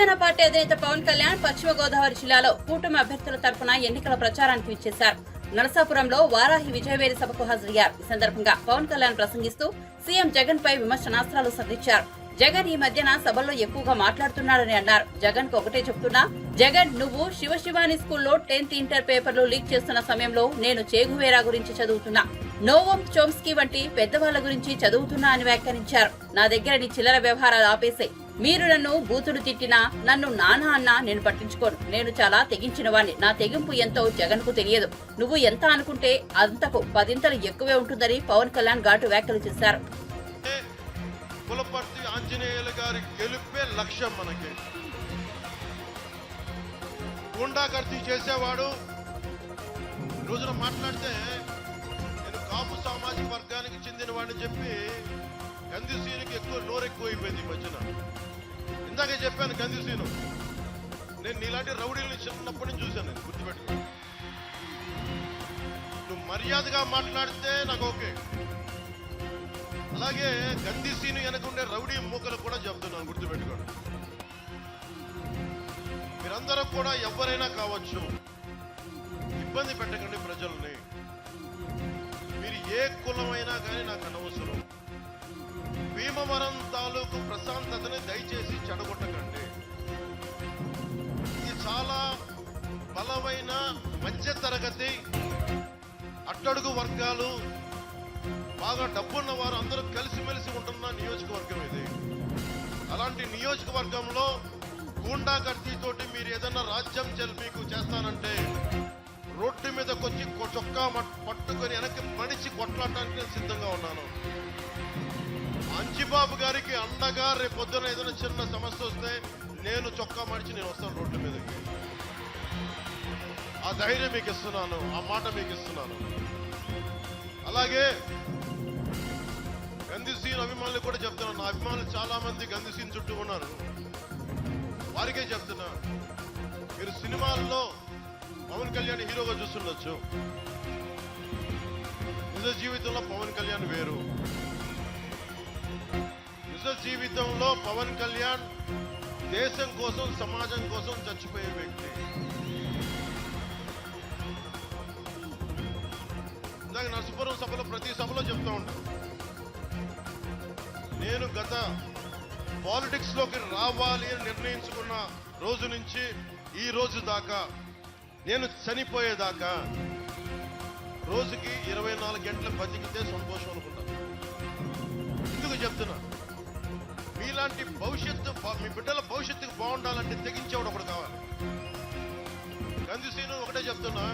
Janasena party అధినేత పవన్ కళ్యాణ్ పశ్చిమ గోదావరి జిల్లాలో కూటమి అభ్యర్థుల తరఫున ఎన్నికల ప్రచారానికి విచ్చేశారు. నరసాపురంలో వారాహి విజయవేరి సభకు హాజరయ్యారు. ఈ సందర్భంగా పవన్ కళ్యాణ్ ప్రసంగిస్తూ సీఎం జగన్ పై విమర్శనాస్త్రాలు సంధించారు. జగన్ ఈ మధ్యన సభల్లో ఎక్కువగా మాట్లాడుతున్నాడని అన్నారు. జగన్ కు ఒకటే చెప్తున్నా, జగన్ నువ్వు శివశివాని స్కూల్లో 10th ఇంటర్ పేపర్లు లీక్ చేస్తున్న సమయంలో నేను చేగువేరా గురించి చదువుతున్నా, నోవం చోమ్స్కీ వంటి పెద్దవాళ్ల గురించి చదువుతున్నా అని వ్యాఖ్యానించారు. నా దగ్గర నీ చిల్లర వ్యవహారాలు ఆపేసే. మీరు నన్ను బూతులు తిట్టినా, నన్ను నాన్న అన్నా నేను పట్టించుకోను. నేను చాలా తెగించిన వాణ్ణి. నా తెగింపు ఎంతో జగన్ కు తెలియదు. నువ్వు ఎంత అనుకుంటే అంతకు 10 ఎక్కువే ఉంటుందని పవన్ కళ్యాణ్ ఘాటు వ్యాఖ్యలు చేశారు. పులపర్తి ఆంజనేయుల గారి గెలుపే లక్ష్యం. మనకి గుండాగర్దీ చేసేవాడు రోజున మాట్లాడితే నేను కాపు సామాజిక వర్గానికి చెందిన వాడిని చెప్పి గంధిసీనుకి నోరెక్కువ అయిపోయింది ఈ మధ్యన. ఇందాకే చెప్పాను గంధిసీను, నేను నీలాంటి రౌడీలను చిన్నప్పటి నుంచి చూశాను. నేను గుర్తుపెట్టుకో, నువ్వు మర్యాదగా మాట్లాడితే నాకు ఓకే. అలాగే గంధిసీను వెనకుండే రౌడీ మూకలు కూడా చెప్తున్నాను, గుర్తుపెట్టుకోండి. మీరందరూ కూడా ఎవరైనా కావచ్చు, ఇబ్బంది పెట్టకండి ప్రజల్ని. మీరు ఏ కులమైనా కానీ నాకు అనవసరం. భీమవరం తాలూకు ప్రశాంతతని దయచేసి చెడగొట్టకండి. ఇది చాలా బలమైన మధ్య తరగతి అట్టడుగు వర్గాలు, బాగా డబ్బున్న వారు అందరూ కలిసిమెలిసి ఉంటున్న నియోజకవర్గం ఇది. అలాంటి నియోజకవర్గంలో గూండాగర్దీతోటి మీరు ఏదన్నా రాజ్యం మీకు చేస్తానంటే రోడ్డు మీదకి వచ్చి చొక్కా పట్టుకొని వెనక్కి మడిచి కొట్లాడటానికి నేను సిద్ధంగా ఉన్నాను. అంజిబాబు గారికి అండగా రేపు పొద్దున ఏదైనా చిన్న సమస్య వస్తే నేను చొక్కా మడిచి నేను వస్తాను రోడ్ల మీదకి. ఆ ధైర్యం మీకు ఇస్తున్నాను, ఆ మాట మీకు ఇస్తున్నాను. అలాగే గంధిసీన్ అభిమానులు కూడా చెప్తున్నాను. నా అభిమానులు చాలా మంది గంధిసీన్ చుట్టూ ఉన్నారు, వారికే చెప్తున్నా, మీరు సినిమాల్లో పవన్ కళ్యాణ్ హీరోగా చూస్తుండొచ్చు, నిజ జీవితంలో పవన్ కళ్యాణ్ వేరు. నిజ జీవితంలో పవన్ కళ్యాణ్ దేశం కోసం, సమాజం కోసం చచ్చిపోయే వ్యక్తి. ఇందాక నరసాపురం సభలో ప్రతి సభలో చెప్తూ ఉంటాను, నేను గత పాలిటిక్స్ లోకి రావాలి అని నిర్ణయించుకున్న రోజు నుంచి ఈ రోజు దాకా, నేను చనిపోయేదాకా రోజుకి 24 గంటలు బతికితే సంతోషం అనుకుంటాను. ఎందుకు చెప్తున్నా, మీలాంటి భవిష్యత్తు, మీ బిడ్డల భవిష్యత్తుకు బాగుండాలంటే తెగించేవాడు ఒకడు కావాలి. గంధిసీను ఒకటే చెప్తున్నా,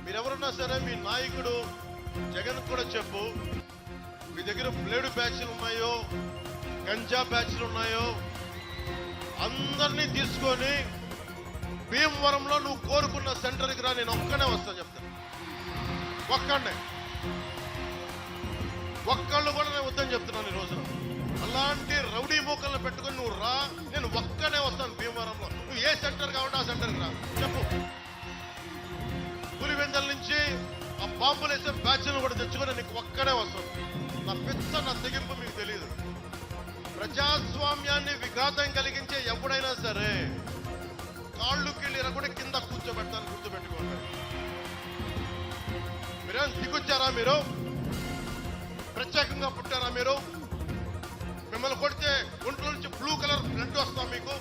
మీరెవరున్నా సరే మీ నాయకుడు జగన్ కూడా చెప్పు, మీ దగ్గర బ్లేడు బ్యాచ్లు ఉన్నాయో, గంజా బ్యాచ్లు ఉన్నాయో, అందరినీ తీసుకొని భీమవరంలో నువ్వు కోరుకున్న సెంటర్కి రా, నేను ఒక్కడే వస్తాను చెప్తాను. ఒక్కళ్ళు కూడా నేను వద్దని చెప్తున్నాను ఈ రోజున. అలాంటి రౌడీ మూకలను పెట్టుకొని నువ్వు రా, నేను ఒక్కడే వస్తాను భీమవరంలో. నువ్వు ఏ సెంటర్ కావాలంటే ఆ సెంటర్కి రా చెప్పు. పులివెందల నుంచి ఆ బాంబులు వేసే బ్యాచ్లను కూడా తెచ్చుకొని నీకు ఒక్కడే వస్తాను. నా పెద్ద నా తెగింపు మీకు తెలియదు. ప్రజాస్వామ్యాన్ని విఘాతం కలిగించే ఎవడైనా సరే కాళ్ళు కీళ్ళ కూడా కింద కూర్చోబెడతాను, గుర్తుపెట్టుకోండి. మీరేం దిగొచ్చారా? మీరు ప్రత్యేకంగా పుట్టారా? మీరు మిమ్మల్ని కొడితే ఒంట్లో నుంచి బ్లూ కలర్ బ్లడ్ వస్తాం మీకు.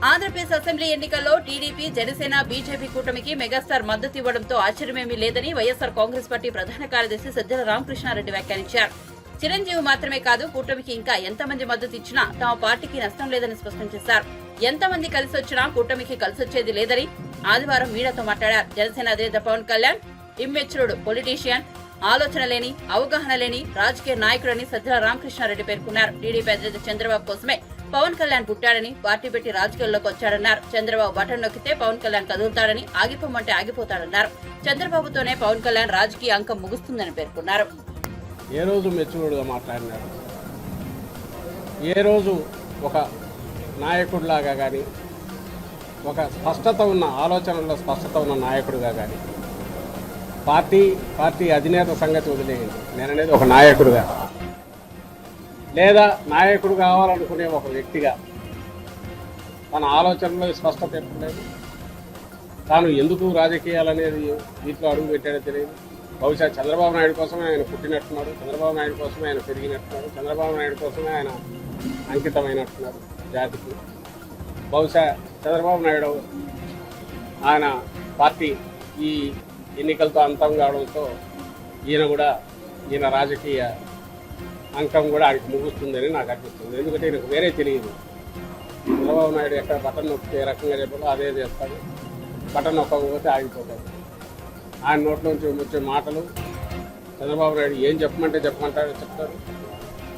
ఆంధ్రప్రదేశ్ అసెంబ్లీ ఎన్నికల్లో టీడీపీ, జనసేన, బీజేపీ కూటమికి మెగాస్టార్ మద్దతు ఇవ్వడంతో ఆశ్చర్యమేమీ లేదని వైఎస్సార్ కాంగ్రెస్ పార్టీ ప్రధాన కార్యదర్శి సజ్జల రామకృష్ణారెడ్డి వ్యాఖ్యానించారు. చిరంజీవి మాత్రమే కాదు, కూటమికి ఇంకా ఎంతమంది మద్దతు ఇచ్చినా తమ పార్టీకి నష్టం లేదని స్పష్టం చేశారు. ఎంతమంది కలిసి వచ్చినా కూటమికి కలిసొచ్చేది లేదని ఆదివారం మీడియాతో మాట్లాడారు. జనసేన అధినేత పవన్ కళ్యాణ్ ఇమ్మెచ్యూర్డ్ పొలిటీషియన్, ఆలోచన లేని, అవగాహన లేని రాజకీయ నాయకుడని సజ్జల రామకృష్ణారెడ్డి పేర్కొన్నారు. టీడీపీ అధినేత చంద్రబాబు కోసమే పవన్ కళ్యాణ్ పుట్టాడని, పార్టీ పెట్టి రాజకీయాల్లోకి వచ్చాడన్నారు. చంద్రబాబు బటన్ నొక్కితే పవన్ కళ్యాణ్ కదులుతాడని, ఆగిపోమంటే ఆగిపోతాడన్నారు. చంద్రబాబుతోనే పవన్ కళ్యాణ్ రాజకీయ అంకం ముగుస్తుందని పేర్కొన్నారు. ఏ రోజు మెచ్యూర్డ్గా మాట్లాడినాడు, ఏ రోజు ఒక నాయకుడిలాగా కానీ, ఒక స్పష్టత ఉన్న ఆలోచనల్లో స్పష్టత ఉన్న నాయకుడిగా కానీ పార్టీ అధినేత సంగతి వదిలేయండి. నేను అనేది ఒక నాయకుడిగా, లేదా నాయకుడు కావాలనుకునే ఒక వ్యక్తిగా తన ఆలోచనలో స్పష్టత ఎక్కలేదు. తాను ఎందుకు రాజకీయాలనేది వీటిలో అడుగు పెట్టాడో తెలియదు. బహుశా చంద్రబాబు నాయుడు కోసమే ఆయన పుట్టినట్టున్నాడు, చంద్రబాబు నాయుడు కోసమే ఆయన పెరిగినట్టున్నాడు, చంద్రబాబు నాయుడు కోసమే ఆయన అంకితమైనట్టున్నాడు జాతికి. బహుశా చంద్రబాబు నాయుడు ఆయన పార్టీ ఈ ఎన్నికలతో అంతం కావడంతో ఈయన రాజకీయ అంకం కూడా ఆయనకు ముగుస్తుందని నాకు అనిపిస్తుంది. ఎందుకంటే ఈయనకు వేరే తెలియదు. చంద్రబాబు నాయుడు ఎక్కడ బటన్ నొక్కితే ఏ రకంగా చెప్పాలో అదే చేస్తాడు, బటన్ నొక్కకపోతే ఆగిపోతాడు. ఆయన నోట్లోంచి వచ్చే మాటలు చంద్రబాబు నాయుడు ఏం చెప్పమంటాడో చెప్తాడు,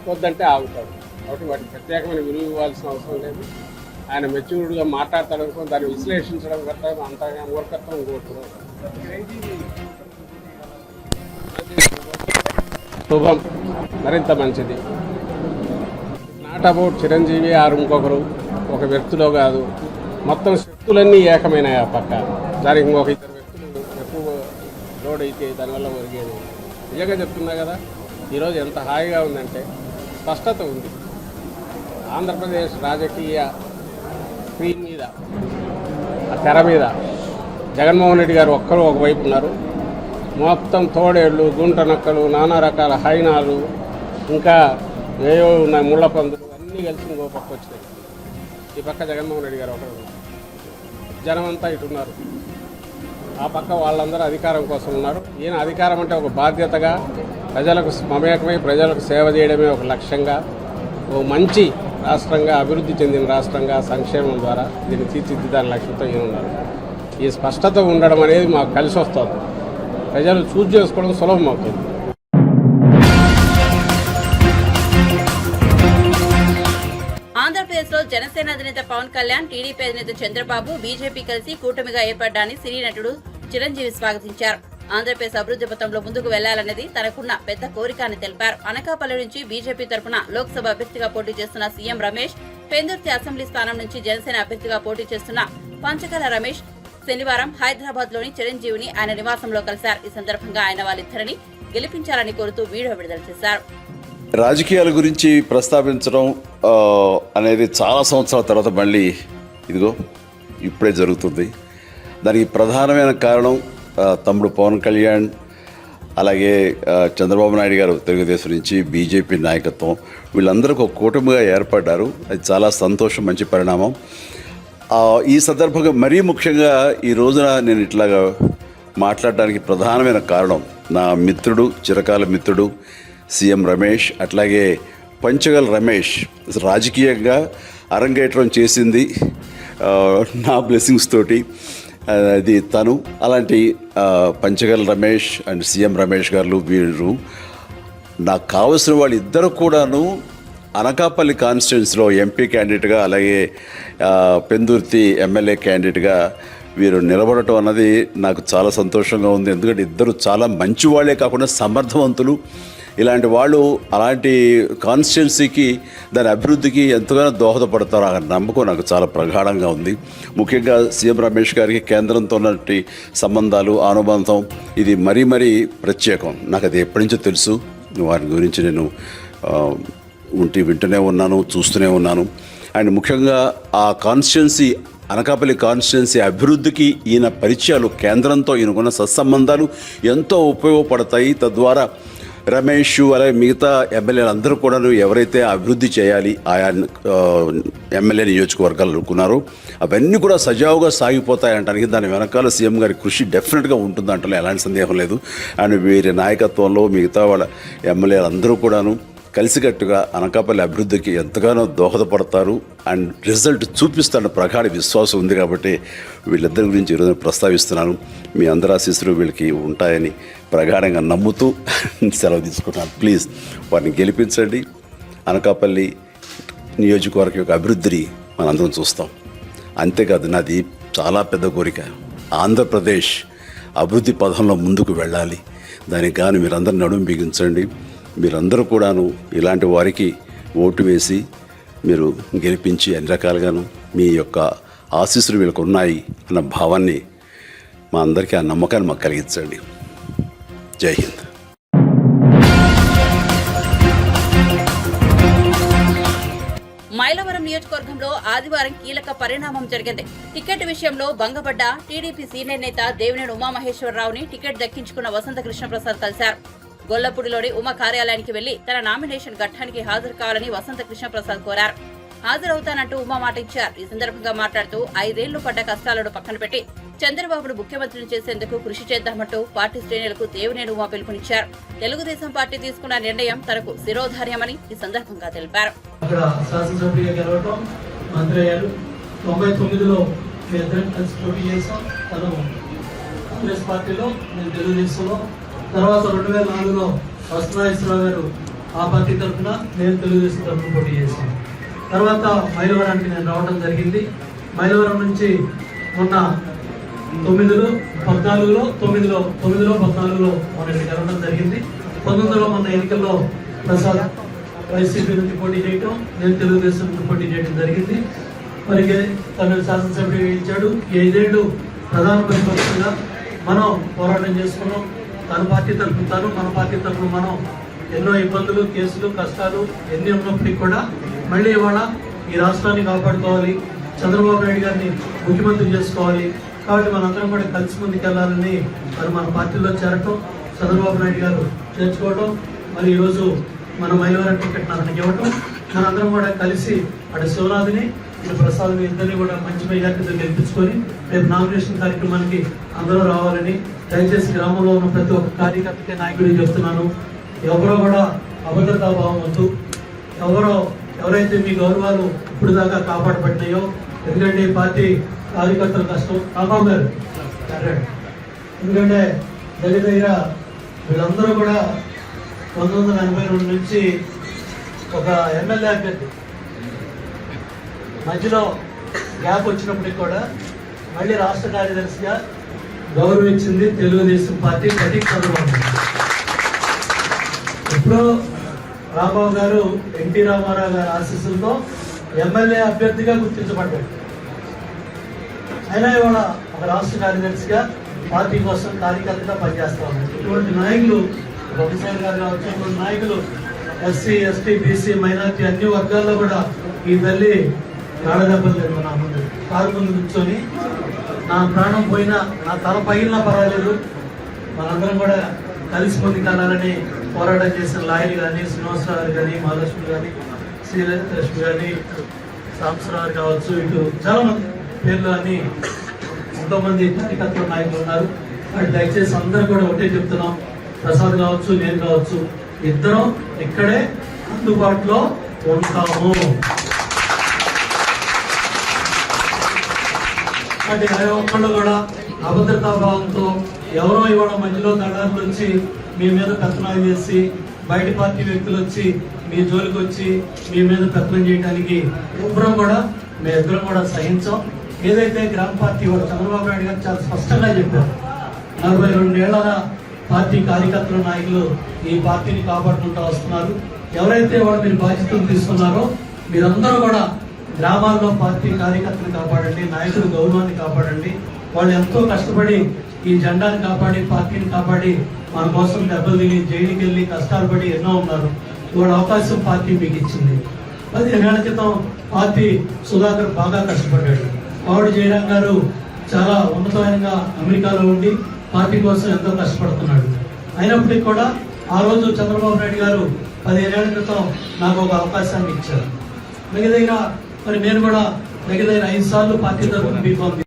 వద్దంటే ఆగుతాడు. కాబట్టి వాటికి ప్రత్యేకమైన విలువ ఇవ్వాల్సిన అవసరం లేదు. ఆయన మెచ్యూర్డ్గా మాట్లాడతాడు అనుకో, దాన్ని విశ్లేషించడం కట్ట అంతగా మూర్ఖత్వం ఇంకోటి. శుభం, మరింత మంచిది. నాట్ అబౌట్ చిరంజీవి ఆరు ఇంకొకరు ఒక వ్యక్తిలో కాదు, మొత్తం శక్తులన్నీ ఏకమైనాయి ఆ పక్క. దానికి ఇంకొక ఇద్దరు వ్యక్తులు ఎక్కువ లోడ్ అయితే దానివల్ల ఒరిగేది. నిజంగా చెప్తున్నా కదా, ఈరోజు ఎంత హాయిగా ఉందంటే స్పష్టత ఉంది. ఆంధ్రప్రదేశ్ రాజకీయ స్క్రీన్ మీద, ఆ తెర మీద జగన్మోహన్ రెడ్డి గారు ఒక్కరు ఒకవైపు ఉన్నారు. మొత్తం తోడేళ్ళు, గుంట నక్కలు, నానా రకాల హైనాలు, ఇంకా ఏవో ఉన్నాయి ముళ్ళ పందులు అన్నీ కలిసి ఇంకో పక్క వచ్చినాయి. ఈ పక్క జగన్మోహన్ రెడ్డి గారు ఒకరు, జనం అంతా ఇటున్నారు. ఆ పక్క వాళ్ళందరూ అధికారం కోసం ఉన్నారు. ఈయన అధికారం అంటే ఒక బాధ్యతగా, ప్రజలకు మమేకమై ప్రజలకు సేవ చేయడమే ఒక లక్ష్యంగా, ఓ మంచి రాష్ట్రంగా, అభివృద్ధి చెందిన రాష్ట్రంగా సంక్షేమం ద్వారా దీన్ని తీర్చిదిద్దాని లక్ష్యంతో ఈయన ఉన్నారు. ఈ స్పష్టత ఉండడం అనేది మాకు కలిసి వస్తుంది. ప్రజలు చూజ్ చేసుకోవడం సులభం అవుతుంది. ఆంధ్రప్రదేశ్ లో జనసేన అధినేత పవన్ కళ్యాణ్, టీడీపీ అధినేత చంద్రబాబు, బీజేపీ కలిసి కూటమిగా ఏర్పడ్డాన్ని సినీ నటుడు చిరంజీవి స్వాగతించారు. ఆంధ్రప్రదేశ్ అభివృద్ధి పథంలో ముందుకు వెళ్లాలనేది తనకున్న పెద్ద కోరిక అని తెలిపారు. అనకాపల్లి నుంచి బీజేపీ తరఫున లోక్సభ అభ్యర్థిగా పోటీ చేస్తున్న సీఎం రమేష్, పెందుర్తి అసెంబ్లీ స్థానం నుంచి జనసేన అభ్యర్థిగా పోటీ చేస్తున్న పంచకల రమేష్ శనివారం హైదరాబాద్ లోని చిరంజీవిని ఆయన నివాసంలో కలిశారు. ఈ సందర్భంగా ఆయన వాళ్ళిద్దరిని గెలిపించాలని కోరుతూ వీడియో విడుదల చేశారు. రాజకీయాల గురించి ప్రస్తావించడం అనేది చాలా సంవత్సరాల తర్వాత మళ్ళీ ఇదిగో ఇప్పుడే జరుగుతుంది. దానికి ప్రధానమైన కారణం తమ్ముడు పవన్ కళ్యాణ్, అలాగే చంద్రబాబు నాయుడు గారు తెలుగుదేశం నుంచి, బీజేపీ నాయకత్వం, వీళ్ళందరూ ఒక కూటమిగా ఏర్పడ్డారు. అది చాలా సంతోషం, మంచి పరిణామం. ఈ సందర్భంగా మరీ ముఖ్యంగా ఈ రోజున నేను ఇట్లాగా మాట్లాడడానికి ప్రధానమైన కారణం నా మిత్రుడు, చిరకాల మిత్రుడు సీఎం రమేష్, అట్లాగే పంచగల్ రమేష్ రాజకీయంగా అరంగేట్రం చేసింది నా బ్లెస్సింగ్స్ తోటి. అది తను. అలాంటి పంచగల్ రమేష్ అండ్ సీఎం రమేష్ గారు వీరు నాకు కావలసిన వాళ్ళు ఇద్దరు కూడాను అనకాపల్లి కాన్స్టిట్యున్సీలో ఎంపీ క్యాండిడేట్గా, అలాగే పెందుర్తి ఎమ్మెల్యే క్యాండిడేట్గా వీరు నిలబడటం అన్నది నాకు చాలా సంతోషంగా ఉంది. ఎందుకంటే ఇద్దరు చాలా మంచి వాళ్ళే కాకుండా సమర్థవంతులు. ఇలాంటి వాళ్ళు అలాంటి కాన్స్టిట్యున్సీకి, దాని అభివృద్ధికి ఎంతగానో దోహదపడతారు అనే నమ్మకం నాకు చాలా ప్రగాఢంగా ఉంది. ముఖ్యంగా సీఎం రమేష్ గారికి కేంద్రంతో ఉన్నటువంటి సంబంధాలు, అనుబంధం ఇది మరీ మరీ ప్రత్యేకం. నాకు అది ఎప్పటి నుంచో తెలుసు. వారి గురించి నేను వింటూనే ఉన్నాను, చూస్తూనే ఉన్నాను. అండ్ ముఖ్యంగా ఆ కాన్స్టిట్యున్సీ, అనకాపల్లి కాన్స్టిట్యున్సీ అభివృద్ధికి ఈయన పరిచయాలు, కేంద్రంతో ఈయనకున్న సత్సంబంధాలు ఎంతో ఉపయోగపడతాయి. తద్వారా రమేష్ అలాగే మిగతా ఎమ్మెల్యేలు అందరూ కూడా ఎవరైతే అభివృద్ధి చేయాలి ఆయా ఎమ్మెల్యే నియోజకవర్గాలు అనుకున్నారో అవన్నీ కూడా సజావుగా సాగిపోతాయంటానికి దాని వెనకాల సీఎం గారి కృషి డెఫినెట్గా ఉంటుందంటే ఎలాంటి సందేహం లేదు. అండ్ వీరి నాయకత్వంలో మిగతా వాళ్ళ ఎమ్మెల్యేలు అందరూ కూడాను కలిసికట్టుగా అనకాపల్లి అభివృద్ధికి ఎంతగానో దోహదపడతారు అండ్ రిజల్ట్ చూపిస్తాడన్న ప్రగాఢ విశ్వాసం ఉంది. కాబట్టి వీళ్ళిద్దరి గురించి ఈరోజు ప్రస్తావిస్తున్నాను. మీ అందరి ఆశీస్సులు వీళ్ళకి ఉంటాయని ప్రగాఢంగా నమ్ముతూ సెలవు తీసుకుంటున్నాను. ప్లీజ్ వారిని గెలిపించండి. అనకాపల్లి నియోజకవర్గం యొక్క అభివృద్ధిని మనందరం చూస్తాం. అంతేకాదు, నాది చాలా పెద్ద కోరిక, ఆంధ్రప్రదేశ్ అభివృద్ధి పథంలో ముందుకు వెళ్ళాలి. దానికి కానీ మీరందరూ నడుము బిగించండి. మీరందరూ కూడాను ఇలాంటి వారికి ఓటు వేసి మీరు గెలిపించి అన్ని రకాలుగాను మీ యొక్క ఆశీస్సులు వీళ్ళకు ఉన్నాయి అన్న భావాన్ని మా అందరికీ, ఆ నమ్మకాన్ని మాకు కలిగించండి. జై హింద్. మైలవరం నియోజకవర్గంలో ఆదివారం కీలక పరిణామం జరిగింది. టికెట్ విషయంలో భంగపడ్డ టీడీపీ సీనియర్ నేత దేవినేని ఉమామహేశ్వరరావుని టికెట్ దక్కించుకున్న వసంత కృష్ణప్రసాద్ కలిశారు. గొల్లపూడిలోని ఉమ కార్యాలయానికి వెళ్లి తన నామినేషన్ ఘట్టానికి హాజరు కావాలని వసంత కృష్ణప్రసాద్ కోరారు. హాజరవుతానంటూ ఉమా మాట ఇచ్చారు. ఈ సందర్భంగా మాట్లాడుతూ 5 ఏళ్లు పడ్డ కష్టాలను పక్కన పెట్టి చంద్రబాబును ముఖ్యమంత్రిని చేసేందుకు కృషి చేద్దామంటూ పార్టీ శ్రేణులకు దేవినేని ఉమా పిలుపునిచ్చారు. తెలుగుదేశం పార్టీ తీసుకున్న నిర్ణయం తనకు శిరోధార్యమని ఈ సందర్భంగా తెలిపారు. అక్కడ శాసనసభ్యుడిగా గెలవటం, మంత్రి అయ్యారు. 99లో మేమిద్దరం కలిసి పోటీ చేసాం. తను కాంగ్రెస్ పార్టీలో, నేను తెలుగుదేశంలో. తర్వాత 2004లో వసంతరావు గారు ఆ పార్టీ తరఫున, నేను తెలుగుదేశం తరఫున పోటీ చేశాను. తర్వాత మైలవరానికి నేను రావడం జరిగింది. మైలవరం నుంచి మొన్న 2014లో మొన్న గెలవడం జరిగింది. 19లో మొన్న ఎన్నికల్లో ప్రసాద్ వైసీపీ నుంచి పోటీ చేయటం, నేను తెలుగుదేశం నుంచి పోటీ చేయడం జరిగింది. మరి తను శాసనసభ్యుడిగా ఇచ్చాడు. 5 ఏళ్ళు ప్రధాన ప్రతిపక్షంగా మనం పోరాటం చేసుకున్నాం. తన పార్టీ తరఫున తాను, మన పార్టీ తరఫున మనం ఎన్నో ఇబ్బందులు, కేసులు, కష్టాలు ఎన్ని ఉన్నప్పటికీ కూడా మళ్ళీ ఇవాళ ఈ రాష్ట్రాన్ని కాపాడుకోవాలి, చంద్రబాబు నాయుడు గారిని ముఖ్యమంత్రి చేసుకోవాలి. కాబట్టి మనందరం కూడా కలిసి ముందుకెళ్లాలని మరి మన పార్టీలో చేరటం, చంద్రబాబు నాయుడు గారు చేర్చుకోవడం, మరి ఈరోజు మన మైలవరం టికెట్ నాకు ఇవ్వటం, మనందరం కూడా కలిసి అటు శివనాథ్ని, ఇటు ప్రసాద్ని ఇద్దరిని కూడా మంచి మెజార్టీతో గెలిపించుకొని రేపు నామినేషన్ కార్యక్రమానికి అందరూ రావాలని దయచేసి గ్రామంలో ఉన్న ప్రతి ఒక్క కార్యకర్తకి, నాయకుడికి చెప్తున్నాను. ఎవరో కూడా అభద్రతా భావం వద్దు. ఎవరైతే మీ గౌరవాలు ఇప్పుడు దాకా కాపాడబడినాయో, ఎందుకంటే ఈ పార్టీ కార్యకర్తల కష్టం కాపాడారు. ఎందుకంటే దగ్గర వీళ్ళందరూ కూడా 1982 నుంచి ఒక ఎమ్మెల్యే అభ్యర్థి మధ్యలో గ్యాప్ వచ్చినప్పటికి కూడా మళ్ళీ రాష్ట్ర కార్యదర్శిగా గౌరవించింది తెలుగుదేశం పార్టీ, ప్రతి చంద్రబాబు. ఇప్పుడు రాంబాబు గారు, ఎన్టీ రామారావు గారి ఆశీస్సులతో ఎమ్మెల్యే అభ్యర్థిగా గుర్తించబడ్డాడు. అయినా ఇవాళ ఒక రాష్ట్ర కార్యదర్శిగా పార్టీ కోసం కార్యకర్తగా పనిచేస్తాము. ఇటువంటి నాయకులు ప్రొఫెసర్ గారు కావచ్చు, ఇటువంటి నాయకులు ఎస్సీ, ఎస్టీ, బీసీ, మైనార్టీ అన్ని వర్గాల్లో కూడా ఈ తల్లి గాఢదెబ్బలు లేదు. నా ముందు కారు ముందు కూర్చొని నా ప్రాణం పోయినా, నా తల పగిలినా పర్వాలేదు, మనందరం కూడా కలిసి ముందుకెళ్ళాలని పోరాటం చేసిన లాయర్ కానీ, శ్రీనివాసరావు కానీ, మహాలక్ష్మి కానీ, శ్రీలక్ష్మి కానీ, సాంబశివరావు కావచ్చు, ఇటు చాలా మంది పేర్లు అన్ని ఎంతోమంది కార్యకర్తల నాయకులు ఉన్నారు. వాటి దయచేసి అందరూ కూడా ఒకటే చెప్తున్నాం, ప్రసాద్ కావచ్చు, నేను కావచ్చు, ఇద్దరం ఇక్కడే అందుబాటులో ఉంటాము. అంటే ఒక్కళ్ళు కూడా అభద్రతా భావంతో ఎవరో ఇవాళ మధ్యలో తడారులు వచ్చి మీ మీద పెత్తనాలు చేసి, బయట పార్టీ వ్యక్తులు వచ్చి మీ జోలికి వచ్చి మీ మీద పెత్తనం చేయడానికి ఎవరం కూడా, మేమిద్దరం కూడా సహించాం. ఏదైతే గ్రామ పార్టీ వాడు చంద్రబాబు నాయుడు గారు చాలా స్పష్టంగా చెప్పారు, 42 ఏళ్ల పార్టీ కార్యకర్తల నాయకులు ఈ పార్టీని కాపాడుకుంటూ వస్తున్నారు. ఎవరైతే వాళ్ళు మీరు బాధ్యతలు తీసుకున్నారో మీరందరూ కూడా గ్రామాల్లో పార్టీ కార్యకర్తలు కాపాడండి, నాయకుల గౌరవాన్ని కాపాడండి. వాళ్ళు ఎంతో కష్టపడి ఈ జెండాని కాపాడి, పార్టీని కాపాడి మన కోసం దెబ్బలు తిని, జైలుకి వెళ్ళి కష్టాలు పడి ఎన్నో ఉన్నారు. ఇవాళ అవకాశం పార్టీ మీకు ఇచ్చింది. 15 ఏళ్ల క్రితం పార్టీ సుధాకర్ బాగా కష్టపడ్డాడు. ఆవిడ జయరాం గారు చాలా ఉన్నతమైనగా అమెరికాలో ఉండి పార్టీ కోసం ఎంతో కష్టపడుతున్నాడు. అయినప్పటికీ కూడా ఆ రోజు చంద్రబాబు నాయుడు గారు 15 ఏళ్ల క్రితం నాకు ఒక అవకాశాన్ని ఇచ్చారు. దగ్గర మరి నేను కూడా దగ్గర 5 సార్లు పార్టీ తరఫున బీఫామ్.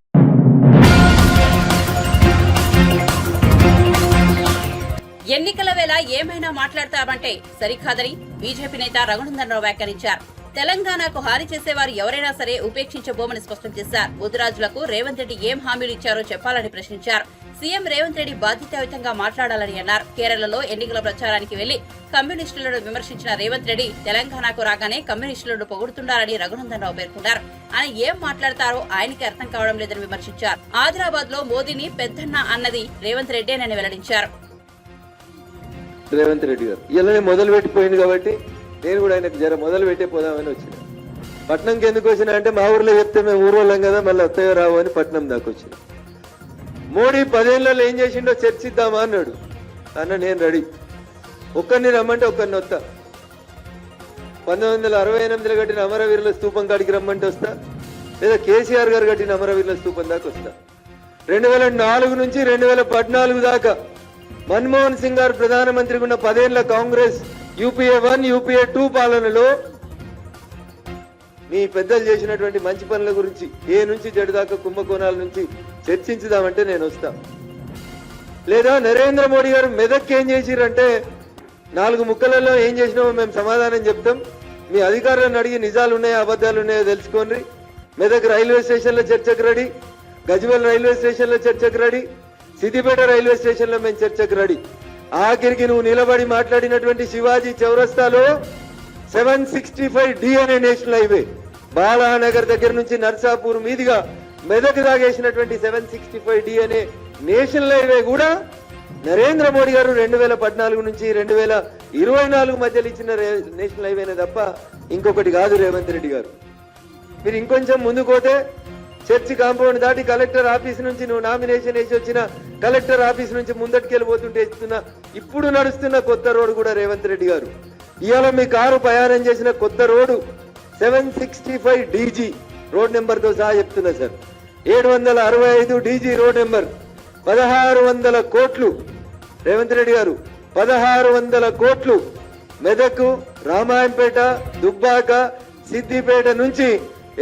ఎన్నికల వేళ ఏమైనా మాట్లాడతామంటే సరికాదని బీజేపీ నేత రఘునందన్ రావు వ్యాఖ్యానించారు. తెలంగాణకు హాని చేసేవారు ఎవరైనా సరే ఉపేక్షించబోమని స్పష్టం చేశారు. బుద్ధిరాజులకు రేవంత్ రెడ్డి ఏం హామీలు ఇచ్చారో చెప్పాలని ప్రశ్నించారు. సీఎం రేవంత్ రెడ్డి బాధ్యతాయుతంగా మాట్లాడాలని అన్నారు. కేరళలో ఎన్నికల ప్రచారానికి వెళ్లి కమ్యూనిస్టులను విమర్శించిన రేవంత్ రెడ్డి తెలంగాణకు రాగానే కమ్యూనిస్టులను పొగుడుతున్నారని రఘునందన్ రావు పేర్కొన్నారు. ఆయన ఏం మాట్లాడతారో ఆయనకి అర్థం కావడం లేదని విమర్శించారు. ఆదిలాబాద్ లో మోదీని పెద్దన్న అన్నది రేవంత్ రెడ్డేనని వెల్లడించారు. రేవంత్ రెడ్డి గారు ఇలా మొదలు పెట్టిపోయింది కాబట్టి నేను కూడా ఆయనకు జర మొదలు పెట్టే పోదామని వచ్చిన. పట్నంకి ఎందుకు వచ్చినా అంటే మా ఊర్లో చెప్తే మేము ఊరోళ్ళం కదా, మళ్ళీ వస్తాయో రావు అని పట్నం దాకా వచ్చిన. మోడీ 10 ఏళ్లలో ఏం చేసిండో చర్చిద్దామా అన్నాడు. అన్న నేను రెడీ. ఒక్కరిని రమ్మంటే ఒక్కరిని వస్తా. 1968లో కట్టిన అమరవీరుల స్తూపం కాడికి రమ్మంటే వస్తా, లేదా కేసీఆర్ గారు కట్టిన అమరవీరుల స్తూపం దాకా వస్తా. 2004 నుంచి 2014 దాకా మన్మోహన్ సింగ్ గారు ప్రధానమంత్రిగా ఉన్న 10 ఏళ్ల కాంగ్రెస్ యూపీఏ 1 యూపీఏ 2 పాలనలో మీ పెద్దలు చేసినటువంటి మంచి పనుల గురించి ఏ నుంచి జడు దాకా కుంభకోణాల నుంచి చర్చించుదామంటే నేను వస్తా. లేదా నరేంద్ర మోడీ గారు మెదక్ ఏం చేసిరంటే 4 ముక్కలలో ఏం చేసినామో మేము సమాధానం చెప్తాం, మీ అధికారులను అడిగి నిజాలు ఉన్నాయో అబద్ధాలు ఉన్నాయో తెలుసుకోండి. మెదక్ రైల్వే స్టేషన్లో చర్చకు రెడీ, గజ్వేల్ రైల్వే స్టేషన్లో చర్చకు రెడీ, సిద్దిపేట రైల్వే స్టేషన్లో మేము చర్చకు రెడీ. ఆఖరికి నువ్వు నిలబడి మాట్లాడినటువంటి శివాజీ చౌరస్తాలో 765D అనే నేషనల్ హైవే బాలానగర్ దగ్గర నుంచి నర్సాపూర్ మీదుగా మెదక్ దాగేసినటువంటి 765D అనే నేషనల్ హైవే కూడా నరేంద్ర మోడీ గారు 2014 నుంచి 2024 మధ్యలో ఇచ్చిన నేషనల్ హైవేనే తప్ప ఇంకొకటి కాదు. రేవంత్ రెడ్డి గారు మీరు ఇంకొంచెం ముందుకు పోతే చర్చి కాంపౌండ్ దాటి కలెక్టర్ ఆఫీస్ నుంచి నువ్వు నామినేషన్ వేసి వచ్చిన కలెక్టర్ ఆఫీస్ నుంచి ముందటికెళ్ళిపోతుంటే ఇప్పుడు నడుస్తున్న కొత్త రోడ్డు కూడా రేవంత్ రెడ్డి గారు ఇవాళ మీ కారు ప్రయాణం చేసిన కొత్త రోడ్డు 765DG రోడ్ నెంబర్తో సహా చెప్తున్నా సార్. 765DG రోడ్ నెంబర్ 1600 కోట్లు. రేవంత్ రెడ్డి గారు 1600 కోట్లు మెదక్, రామాయంపేట, దుబ్బాక, సిద్దిపేట నుంచి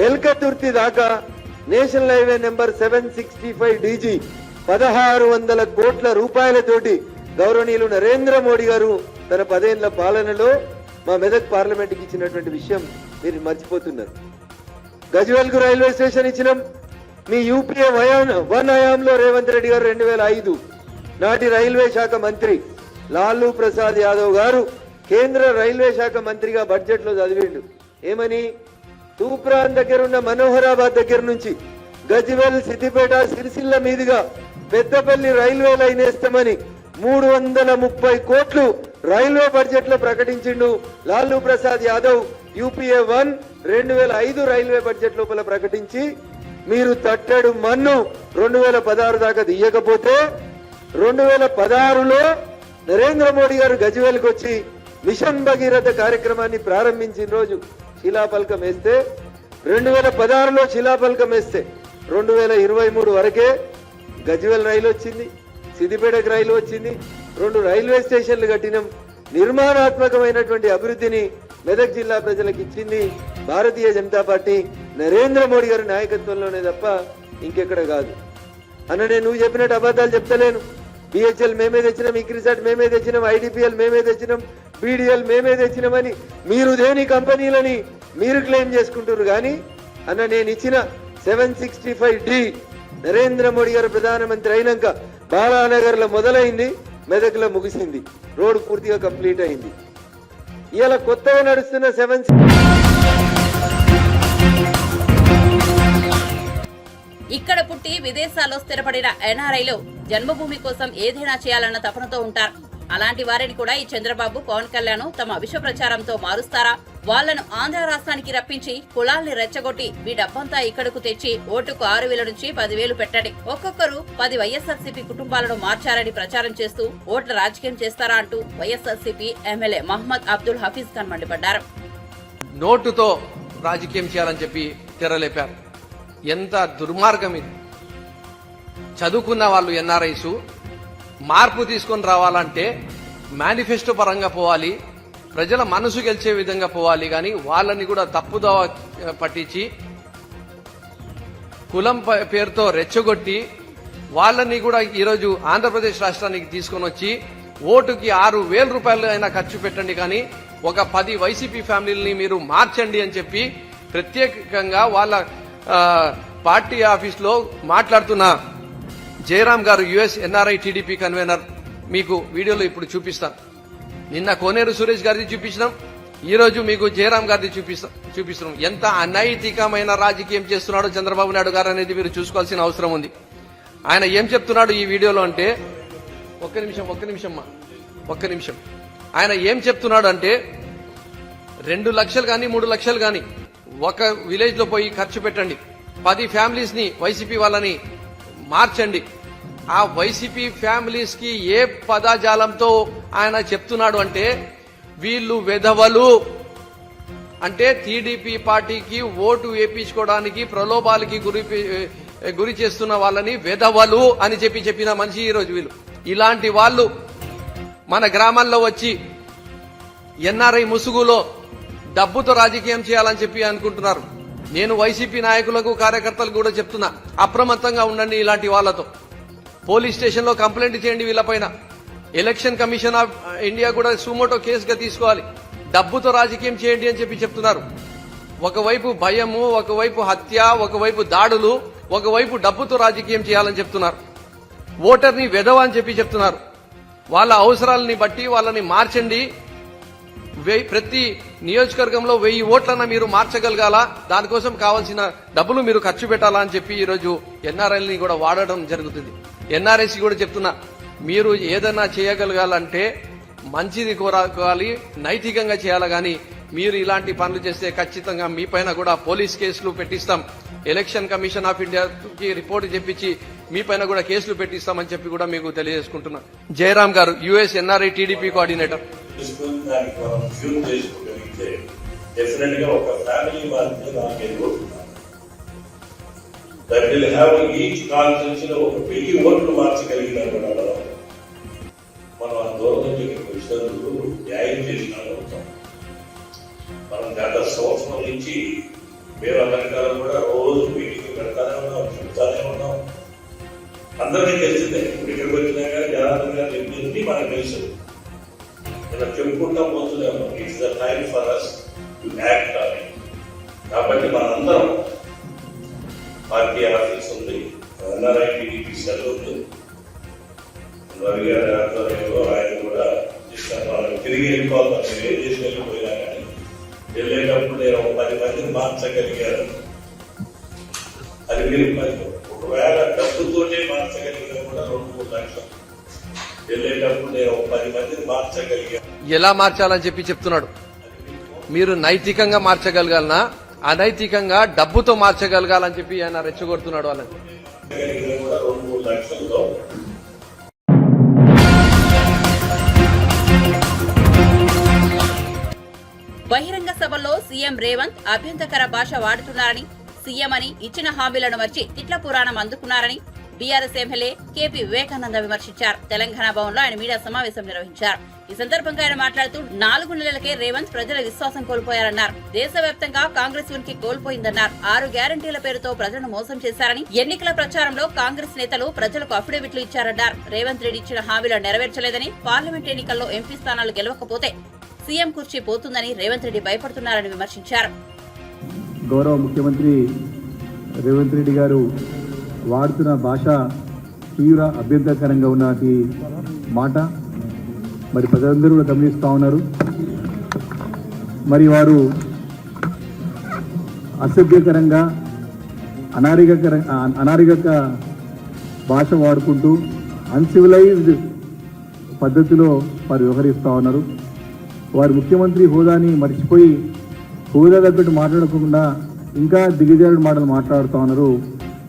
ఎల్కతుర్తి దాకా నేషనల్ హైవే నెంబర్ 765DG 1600 కోట్ల రూపాయలతోటి గౌరవనీయులు నరేంద్ర మోడీ గారు తన 10 ఏళ్ల పాలనలో మా మెదక్ పార్లమెంట్కి ఇచ్చినటువంటి విషయం మీరు మర్చిపోతున్నారు. గజ్వేల్ కు రైల్వే స్టేషన్ ఇచ్చినాం. మీ యూపీఏ 1 హయాంలో రేవంత్ రెడ్డి గారు 2005 నాటి రైల్వే శాఖ మంత్రి లాలూ ప్రసాద్ యాదవ్ గారు కేంద్ర రైల్వే శాఖ మంత్రిగా బడ్జెట్ లో చదివిండు. ఏమని? తూప్రాన్ దగ్గర ఉన్న మనోహరాబాద్ దగ్గర నుంచి గజ్వేల్, సిద్దిపేట, సిరిసిల్ల మీదుగా పెద్దపల్లి రైల్వే లైన్ వేస్తామని 330 కోట్లు రైల్వే బడ్జెట్ లో ప్రకటించిండు Lalu Prasad Yadav. UPA 1 2005 railway budget లోపల ప్రకటించి మీరు తట్టడు మన్ను 2016 దాకా తీయకపోతే 2016లో నరేంద్ర మోడీ గారు గజ్వేల్కి వచ్చి మిషన్ భగీరథ కార్యక్రమాన్ని ప్రారంభించిన రోజు శిలాఫలకం వేస్తే 2016లో శిలాఫలకం వేస్తే 2023 వరకే గజ్వేల్ రైలు వచ్చింది, సిద్దిపేటకు రైలు వచ్చింది, 2 రైల్వే స్టేషన్లు కట్టినాం. నిర్మాణాత్మకమైనటువంటి అభివృద్ధిని మెదక్ జిల్లా ప్రజలకు ఇచ్చింది భారతీయ జనతా పార్టీ నరేంద్ర మోడీ గారి నాయకత్వంలోనే తప్ప ఇంకెక్కడ కాదు. అన్న నేను నువ్వు చెప్పినట్టు అబద్ధాలు చెప్తలేను. బిహెచ్ఎల్ మేమే తెచ్చినాం, ఇక్రిసాట్ మేమే తెచ్చినాం, ఐడిపిఎల్ మేమే తెచ్చినాం, బీడీఎల్ మేమే తెచ్చినామని మీరు దేని కంపెనీలని మీరు క్లెయిమ్ చేసుకుంటారు. కానీ అన్న నేను ఇచ్చిన 765D నరేంద్ర మోడీ గారు ప్రధానమంత్రి అయినాక బాలానగర్ లో మొదలైంది, మెదక్ లో ముగిసింది, రోడ్డు పూర్తిగా కంప్లీట్ అయింది. ఇవాళ కొత్తగా నడుస్తున్న 7 ఇక్కడ పుట్టి విదేశాల్లో స్థిరపడిన ఎన్ఆర్ఐలు జన్మభూమి కోసం ఏదైనా చేయాలన్న తపనతో ఉంటారు. అలాంటి వారిని కూడా ఈ చంద్రబాబు, పవన్ కళ్యాణ్ తమ విష ప్రచారంతో మారుస్తారా? వాళ్లను ఆంధ్ర రాష్ట్రానికి రప్పించి కులాల్ని రెచ్చగొట్టి మీ డబ్బంతా ఇక్కడకు తెచ్చి ఓటుకు 6,000 నుంచి 10,000 పెట్టండి, ఒక్కొక్కరు 10 వైఎస్ఆర్సీపీ కుటుంబాలను మార్చారని ప్రచారం చేస్తూ ఓట్ల రాజకీయం చేస్తారా అంటూ వైఎస్ఆర్సీపీ ఎమ్మెల్యే మహమ్మద్ అబ్దుల్ హఫీజ్ ఖాన్ మండిపడ్డారు. నోటుతో రాజకీయం చేయాలని చెప్పి తెరలేపారు. ఎంత దుర్మార్గం ఇది! చదువుకున్న వాళ్ళు ఎన్ఆర్ఐస్ మార్పు తీసుకొని రావాలంటే మేనిఫెస్టో పరంగా పోవాలి, ప్రజల మనసు గెలిచే విధంగా పోవాలి. కానీ వాళ్ళని కూడా తప్పుదోవ పట్టించి కులం పేరుతో రెచ్చగొట్టి వాళ్ళని కూడా ఈరోజు ఆంధ్రప్రదేశ్ రాష్ట్రానికి తీసుకొని వచ్చి ఓటుకి 6,000 రూపాయలు అయినా ఖర్చు పెట్టండి, కానీ ఒక 10 వైసీపీ ఫ్యామిలీని మీరు మార్చండి అని చెప్పి ప్రత్యేకంగా వాళ్ళ పార్టీ ఆఫీస్లో మాట్లాడుతున్న జయరాం గారు, యుఎస్ ఎన్ఆర్ఐ టీడీపీ కన్వీనర్, మీకు వీడియోలో ఇప్పుడు చూపిస్తాను. నిన్న కోనేరు సురేష్ గారిది చూపించినాం, ఈ రోజు మీకు జయరాం గారిది చూపిస్తున్నాం. ఎంత అనైతికమైన రాజకీయం చేస్తున్నాడో చంద్రబాబు నాయుడు గారు అనేది మీరు చూసుకోవాల్సిన అవసరం ఉంది. ఆయన ఏం చెప్తున్నాడు ఈ వీడియోలో అంటే, ఒక్క నిమిషం ఆయన ఏం చెప్తున్నాడు అంటే 2 లక్షలు కానీ 3 లక్షలు కానీ ఒక విలేజ్ లో పోయి ఖర్చు పెట్టండి, 10 ఫ్యామిలీస్ ని వైసీపీ వాళ్ళని మార్చండి, ఆ వైసీపీ ఫ్యామిలీస్ కి ఏ పదజాలంతో ఆయన చెప్తున్నాడు అంటే వీళ్ళు వెధవలు అంటే టీడీపీ పార్టీకి ఓటు వేయించుకోవడానికి ప్రలోభాలకి గురి చేస్తున్న వాళ్ళని వెధవలు అని చెప్పిన మనిషి ఈరోజు వీళ్ళు. ఇలాంటి వాళ్ళు మన గ్రామాల్లో వచ్చి ఎన్ఆర్ఐ ముసుగులో డబ్బుతో రాజకీయం చేయాలని చెప్పి అనుకుంటున్నారు. నేను వైసీపీ నాయకులకు కార్యకర్తలకు కూడా చెప్తున్నా, అప్రమత్తంగా ఉండండి ఇలాంటి వాళ్ళతో. పోలీస్ స్టేషన్లో కంప్లైంట్ చేయండి వీళ్ళపైన. ఎలక్షన్ కమిషన్ ఆఫ్ ఇండియా కూడా సుమోటో కేసుగా తీసుకోవాలి. డబ్బుతో రాజకీయం చేయండి అని చెప్తున్నారు. ఒకవైపు భయము, ఒకవైపు హత్య, ఒకవైపు దాడులు, ఒకవైపు డబ్బుతో రాజకీయం చేయాలని చెప్తున్నారు. ఓటర్ని వెధవ అని చెప్తున్నారు. వాళ్ళ అవసరాలని బట్టి వాళ్ళని మార్చండి. ప్రతి నియోజకవర్గంలో 1000 ఓట్లన్నా మీరు మార్చగలగాల, దానికోసం కావాల్సిన డబ్బులు మీరు ఖర్చు పెట్టాలా అని చెప్పి ఈరోజు ఎన్ఆర్ఐల్ని కూడా వాడడం జరుగుతుంది. ఎన్ఆర్ఐసి కూడా చెప్తున్నా, మీరు ఏదైనా చేయగలగాలంటే మంచిది కోరాలి, నైతికంగా చేయాలి. కానీ మీరు ఇలాంటి పనులు చేస్తే ఖచ్చితంగా మీ పైన కూడా పోలీస్ కేసులు పెట్టిస్తాం. ఎలక్షన్ కమిషన్ ఆఫ్ ఇండియాకి రిపోర్ట్ చెప్పించి మీ పైన కూడా కేసులు పెట్టిస్తామని చెప్పి కూడా మీకు తెలియజేసుకుంటున్నా. జయరామ్ గారు, US NRI TDP coordinator. Definite గా ఒక ఫ్యామిలీ మాత్రమే 4,000 ఓట్లు that will have each constituency లో 1000 ఓట్లు మార్చగలిగిన మనం ఆ దూరం నుంచి ఇక్కడికి వచ్చినందుకు న్యాయం చేసిన అవుతాం. మనం గత సంవత్సరం నుంచి మీరు అమెరికాలో కూడా రోజు మీటింగ్ పెడతానే ఉన్నాం, చెప్తానే ఉన్నాం. అందరికీ తెలిసిందే. ఇక్కడికి వచ్చినా కానీ జనార్దన్ గారు చెప్పింది మనకు తెలుసు. ఇలా చెప్పుకుంటా పోతున్నాము. It's the time for us to act on it. కాబట్టి మనందరం పార్టీ ఆఫీస్ ఉంది, ఎన్ఆర్ఐ టీడీపీ సెల్ ఉంది, రవి గారి ఆధ్వర్యంలో ఆయన కూడా మనం తిరిగి వెళ్ళిపోతాం. మీరు ఏం చేసి వెళ్ళిపోయినా కానీ వెళ్ళేటప్పుడు నేను 10 మందిని మార్చగలిగాను. అది మీరు ఒకవేళ డబ్బుతోటే మార్చగలిగినా కూడా 2-3 లక్షలు. వెళ్ళేటప్పుడు నేను 10 మందిని మార్చగలిగాను. ఎలా మార్చాలని చెప్తున్నాడు. మీరు నైతికంగా మార్చగలగాలనా, అనైతికంగా డబ్బుతో మార్చగలగాలని చెప్పి ఆయన రెచ్చగొడుతున్నాడు వాళ్ళని. కూడా 2-3 లక్షల్లో బహిరంగ సభలో సీఎం రేవంత్ అభ్యంతరకర భాష వాడుతున్నారని, సీఎం అని ఇచ్చిన హామీలను మర్చి తిట్ల పురాణం అందుకున్నారని బీఆర్ఎస్ ఎమ్మెల్యే కేపీ వివేకానంద విమర్శించారు. తెలంగాణ భవన్లో ఆయన మీడియా సమావేశం నిర్వహించారు. ఈ సందర్భంగా ఆయన మాట్లాడుతూ 4 నెలలకే రేవంత్ ప్రజల విశ్వాసం కోల్పోయారన్నారు. దేశవ్యాప్తంగా కాంగ్రెస్ ఉనికి కోల్పోయిందన్నారు. 6 గ్యారంటీల పేరుతో ప్రజలను మోసం చేశారని, ఎన్నికల ప్రచారంలో కాంగ్రెస్ నేతలు ప్రజలకు అఫిడవిట్లు ఇచ్చారన్నారు. రేవంత్ రెడ్డి ఇచ్చిన హామీలను నెరవేర్చలేదని, పార్లమెంట్ ఎన్నికల్లో ఎంపీ స్థానాలు గెలవకపోతే సీఎం కుర్చీ పోతుందని రేవంత్ రెడ్డి భయపడుతున్నారని విమర్శించారు. గౌరవ ముఖ్యమంత్రి రేవంత్ రెడ్డి గారు వాడుతున్న భాష తీవ్ర అభ్యంతరకరంగా ఉన్నటి మాట మరి ప్రజలందరూ కూడా గమనిస్తూ ఉన్నారు. మరి వారు అసభ్యకరంగా అనాగరిక భాష వాడుకుంటూ అన్సివిలైజ్డ్ పద్ధతిలో వారు వ్యవహరిస్తూ ఉన్నారు. వారు ముఖ్యమంత్రి హోదాని మర్చిపోయి హోదా తగ్గట్టు మాట్లాడకుండా ఇంకా దిగజారుడు మాటలు మాట్లాడుతూ ఉన్నారు.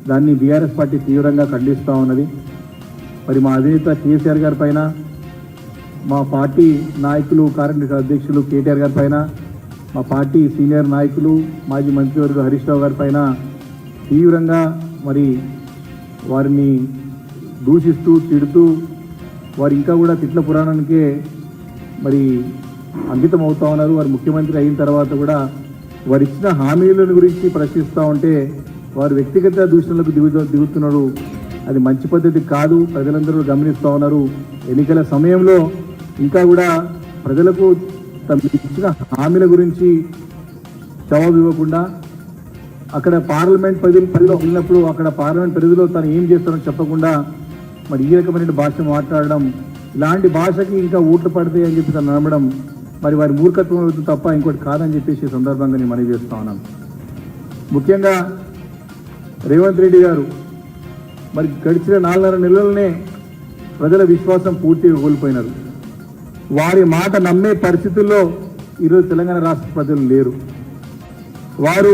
దాన్ని బీఆర్ఎస్ పార్టీ తీవ్రంగా ఖండిస్తూ ఉన్నది. మరి మా అధినేత కేసీఆర్ గారి పైన, మా పార్టీ నాయకులు కార్యనిర్వాహక అధ్యక్షులు కేటీఆర్ గారి పైన, మా పార్టీ సీనియర్ నాయకులు మాజీ మంత్రివర్గ హరీష్ రావు గారి పైన తీవ్రంగా మరి వారిని దూషిస్తూ తిడుతూ వారు ఇంకా కూడా తిట్ల పురాణానికే మరి అంకితం అవుతా ఉన్నారు. వారు ముఖ్యమంత్రి అయిన తర్వాత కూడా వారు ఇచ్చిన హామీల గురించి ప్రశ్నిస్తూ ఉంటే వారు వ్యక్తిగత దూషణలకు దిగుతున్నారు. అది మంచి పద్ధతి కాదు. ప్రజలందరూ గమనిస్తూ ఉన్నారు. ఎన్నికల సమయంలో ఇంకా కూడా ప్రజలకు తమ ఇచ్చిన హామీల గురించి జవాబు ఇవ్వకుండా అక్కడ పార్లమెంట్ పరిధిలో వెళ్ళినప్పుడు అక్కడ పార్లమెంట్ పరిధిలో తను ఏం చేస్తానో చెప్పకుండా మరి ఈ రకమైన భాష మాట్లాడడం, ఇలాంటి భాషకి ఇంకా ఓట్లు పడతాయి అని చెప్పి తను నమ్మడం మరి వారి మూర్ఖత్వం అవుతుంది తప్ప ఇంకోటి కాదని చెప్పేసి సందర్భంగా నేను మనవి చేస్తా ఉన్నాను. ముఖ్యంగా రేవంత్ రెడ్డి గారు మరి గడిచిన 4.5 నెలలనే ప్రజల విశ్వాసం పూర్తిగా కోల్పోయినారు. వారి మాట నమ్మే పరిస్థితుల్లో ఈరోజు తెలంగాణ రాష్ట్ర ప్రజలు లేరు. వారు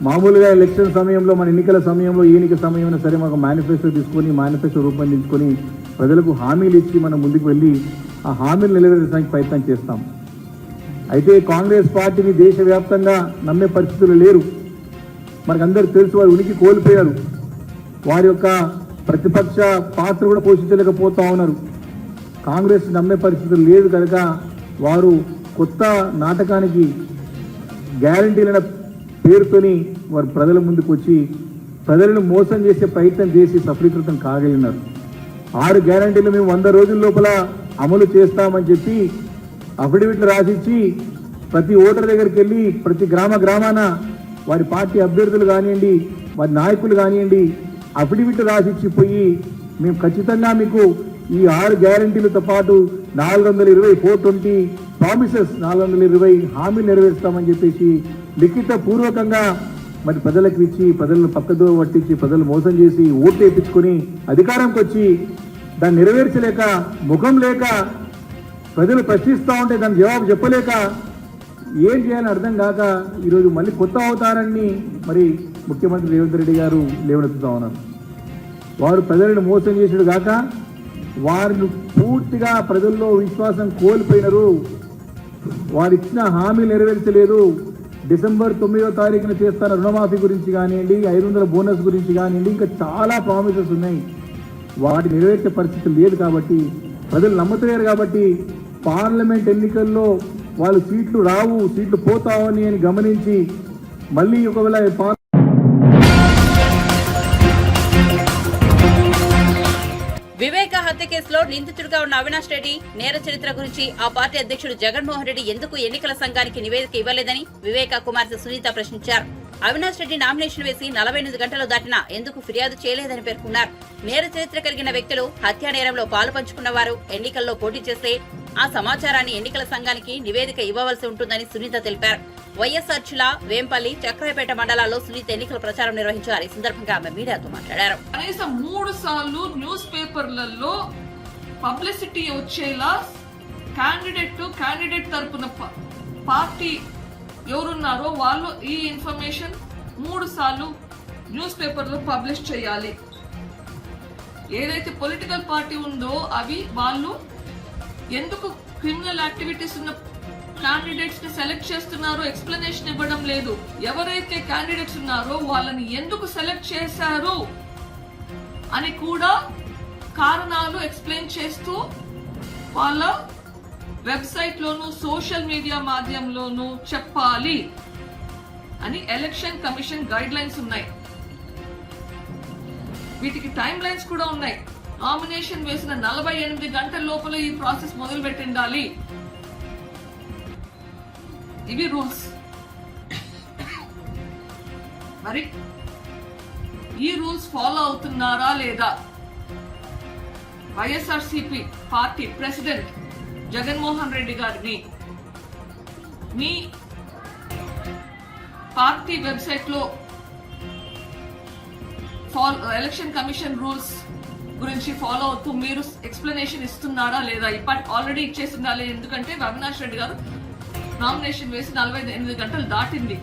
మామూలుగా ఎలక్షన్ సమయంలో మన ఎన్నికల సమయంలో ఎన్నిక సమయంలో సరే మాకు మేనిఫెస్టో తీసుకొని మేనిఫెస్టో రూపొందించుకొని ప్రజలకు హామీలు ఇచ్చి మనం ముందుకు వెళ్ళి ఆ హామీలు నెరవేర్చడానికి ప్రయత్నం చేస్తాం. అయితే కాంగ్రెస్ పార్టీని దేశవ్యాప్తంగా నమ్మే పరిస్థితులు లేరు. మనకందరికీ తెలుసు, వారు ఉనికి కోల్పోయారు. వారి యొక్క ప్రతిపక్ష పాత్ర కూడా పోషించలేకపోతా ఉన్నారు. కాంగ్రెస్ నమ్మే పరిస్థితులు లేదు కనుక వారు కొత్త నాటకానికి గ్యారంటీల పేరుతోని వారు ప్రజల ముందుకు వచ్చి ప్రజలను మోసం చేసే ప్రయత్నం చేసి సఫలీకృతం కాగలిగినారు. 6 గ్యారంటీలు మేము 100 రోజుల లోపల అమలు చేస్తామని చెప్పి అఫిడవిట్లు రాసిచ్చి ప్రతి ఓటర్ దగ్గరికి వెళ్ళి ప్రతి గ్రామాన వారి పార్టీ అభ్యర్థులు కానివ్వండి, వారి నాయకులు కానివ్వండి, అఫిడవిట్లు రాసిచ్చిపోయి మేము ఖచ్చితంగా మీకు ఈ 6 గ్యారంటీలతో పాటు 420 420 ప్రామిసెస్ 420 హామీలు నెరవేరుస్తామని చెప్పేసి లిఖిత పూర్వకంగా మరి ప్రజలకు ఇచ్చి ప్రజలను పక్కదో పట్టించి ప్రజలు మోసం చేసి ఓట్లు వేయించుకొని అధికారంకి వచ్చి దాన్ని నెరవేర్చలేక ముఖం లేక ప్రజలు ప్రశ్నిస్తూ ఉంటే దాని జవాబు చెప్పలేక ఏం చేయాలని అర్థం కాక ఈరోజు మళ్ళీ కొత్త అవతారాన్ని మరి ముఖ్యమంత్రి రేవంత్ రెడ్డి గారు లేవనెత్తుతా ఉన్నారు. వారు ప్రజలను మోసం చేసాడు కాక వారిని పూర్తిగా ప్రజల్లో విశ్వాసం కోల్పోయినారు. వారు ఇచ్చిన హామీలు నెరవేర్చలేదు. డిసెంబర్ 9వ తారీఖున చేస్తున్న రుణమాఫీ గురించి కానివ్వండి, 500 బోనస్ గురించి కానివ్వండి, ఇంకా చాలా ప్రామిసెస్ ఉన్నాయి. వాటి నెరవేర్చే పరిస్థితి లేదు కాబట్టి ప్రజలు నమ్మలేరు. కాబట్టి పార్లమెంట్ ఎన్నికల్లో వాళ్ళు సీట్లు రావు, సీట్లు పోతావని అని గమనించి మళ్ళీ ఒకవేళ వివేక హత్య కేసులో నిందితుడిగా ఉన్న అవినాష్ రెడ్డి నేర చరిత్ర గురించి ఆ పార్టీ అధ్యక్షుడు జగన్మోహన్ రెడ్డి ఎందుకు ఎన్నికల సంఘానికి నివేదిక ఇవ్వలేదని వివేక కుమార్తె సునీత ప్రశ్నించారు. అవినాష్ రెడ్డి నామినేషన్ వేసి 48 గంటలు దాటినా ఎందుకు ఫిర్యాదు చేయలేదని పేర్కొన్నారు. నేర చరిత్ర కలిగిన వ్యక్తులు హత్యా నేరంలో పాలు పంచుకున్న వారు ఎన్నికల్లో పోటీ చేస్తే ఆ సమాచారాన్ని ఎన్నికల సంఘానికి నివేదిక ఇవ్వవలసి ఉంటుందని సునీత తెలిపారు. వైఎస్ఆర్ జిల్లా వేంపల్లి, చక్రాయపేట మండలాల్లో సునీత ఎన్నికల ప్రచారం నిర్వహించారు. ఈ సందర్భంగా ఆమె మీడియాతో మాట్లాడారు. కనీసం 3 సార్లు న్యూస్ పేపర్లలో పబ్లిసిటీ వచ్చేలా క్యాండిడేట్ తరపున పార్టీ ఎవరున్నారో వాళ్ళు ఈ ఇన్ఫర్మేషన్ 3 సార్లు న్యూస్ పేపర్లో పబ్లిష్ చేయాలి. ఏదైతే పొలిటికల్ పార్టీ ఉందో అవి వాళ్ళు ఎందుకు క్రిమినల్ యాక్టివిటీస్ ఉన్న క్యాండిడేట్స్ ని సెలెక్ట్ చేస్తున్నారో ఎక్స్ప్లెనేషన్ ఇవ్వడం లేదు. ఎవరైతే క్యాండిడేట్స్ ఉన్నారో వాళ్ళని ఎందుకు సెలెక్ట్ చేశారు అని కూడా కారణాలు ఎక్స్ప్లెయిన్ చేస్తూ వాళ్ళ వెబ్సైట్ లోను సోషల్ మీడియా మాధ్యమంలోనూ చెప్పాలి అని ఎలక్షన్ కమిషన్ గైడ్ లైన్స్ ఉన్నాయి. వీటికి టైం లైన్స్ కూడా ఉన్నాయి. నామినేషన్ వేసిన 48 గంటల లోపల ఈ ప్రాసెస్ మొదలు పెట్టిండాలి. ఇవి రూల్స్. మరి ఈ రూల్స్ ఫాలో అవుతున్నారా లేదా? వైఎస్ఆర్సీపీ పార్టీ ప్రెసిడెంట్ జగన్మోహన్ రెడ్డి గారిని మీ పార్టీ వెబ్సైట్ లో ఎలక్షన్ కమిషన్ రూల్స్ గురించి ఫాలో అవుతూ మీరు ఎక్స్ప్లెనేషన్ ఇస్తున్నారా లేదా? ఇప్పటి ఆల్రెడీ ఇచ్చేసి ఉండాలి. ఎందుకంటే అవినాష్ రెడ్డి గారు నామినేషన్ వేసి 48 గంటలు దాటింది.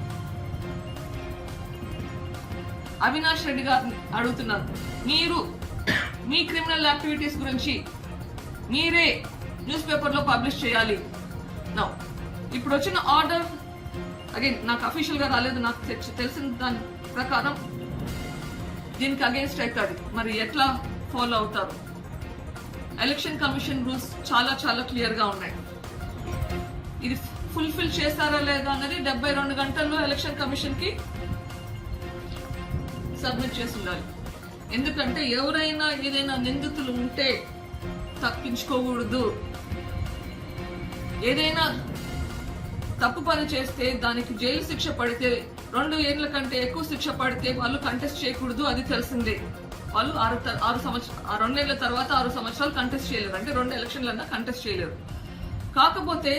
అవినాష్ రెడ్డి గారిని అడుగుతున్నారు, మీరు మీ క్రిమినల్ యాక్టివిటీస్ గురించి మీరే న్యూస్ పేపర్ లో పబ్లిష్ చేయాలి. నౌ ఇప్పుడు వచ్చిన ఆర్డర్ అగైన్ నాకు అఫీషియల్ గా రాలేదు. నాకు తెలిసిన దాని ప్రకారం దీనికి అగేన్స్ట్ అవుతుంది. మరి ఎట్లా ఫాలో అవుతారు? ఎలక్షన్ కమిషన్ రూల్స్ చాలా చాలా క్లియర్ గా ఉన్నాయి. ఇది ఫుల్ఫిల్ చేస్తారా లేదా అన్నది 72 గంటల్లో ఎలక్షన్ కమిషన్ కి సబ్మిట్ చేసి ఉండాలి. ఎందుకంటే ఎవరైనా ఏదైనా నిందితులు ఉంటే తప్పించుకోకూడదు. ఏదైనా తప్పు పని చేస్తే దానికి జైలు శిక్ష పడితే 2 ఏళ్ల కంటే ఎక్కువ శిక్ష పడితే వాళ్ళు కంటెస్ట్ చేయకూడదు. అది తెలిసిందే. వాళ్ళు 2 ఏళ్ల తర్వాత 6 సంవత్సరాలు కంటెస్ట్ చేయలేరు. అంటే 2 ఎలక్షన్లన్నా కంటెస్ట్ చేయలేరు. కాకపోతే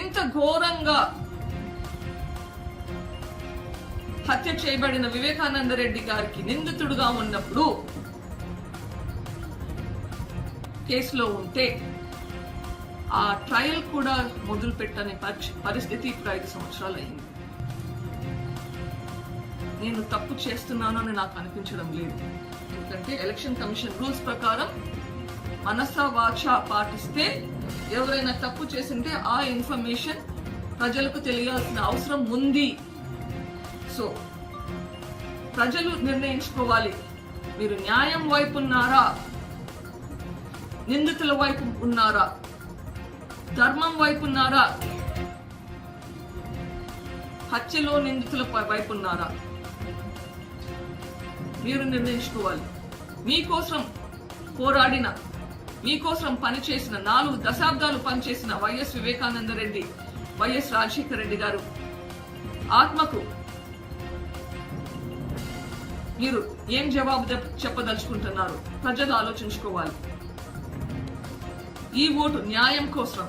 ఇంత ఘోరంగా హత్య చేయబడిన వివేకానంద రెడ్డి గారికి నిందితుడుగా ఉన్నప్పుడు కేసులో ఉంటే ఆ ట్రయల్ కూడా మొదలు పెట్టని పరిస్థితి ఇప్పుడు 5 సంవత్సరాలు అయింది. నేను తప్పు చేస్తున్నాను అని నాకు అనిపించడం లేదు. ఎందుకంటే ఎలక్షన్ కమిషన్ రూల్స్ ప్రకారం మనసా వాచ పాటిస్తే ఎవరైనా తప్పు చేసింటే ఆ ఇన్ఫర్మేషన్ ప్రజలకు తెలియాల్సిన అవసరం ఉంది. సో ప్రజలు నిర్ణయించుకోవాలి, మీరు న్యాయం వైపు ఉన్నారా, నిందితుల వైపు ఉన్నారా, ధర్మం వైపు ఉన్నారా, హత్యలో నిందితుల వైపు ఉన్నారా, మీరు నిర్ణయించుకోవాలి. మీకోసం పోరాడిన, మీకోసం పనిచేసిన 4 దశాబ్దాలు పనిచేసిన వైఎస్ వివేకానంద రెడ్డి, వైఎస్ రాజశేఖర రెడ్డి గారు ఆత్మకు మీరు ఏం జవాబు చెప్పదలుచుకుంటున్నారు ప్రజలు ఆలోచించుకోవాలి. ఈ ఓటు న్యాయం కోసం.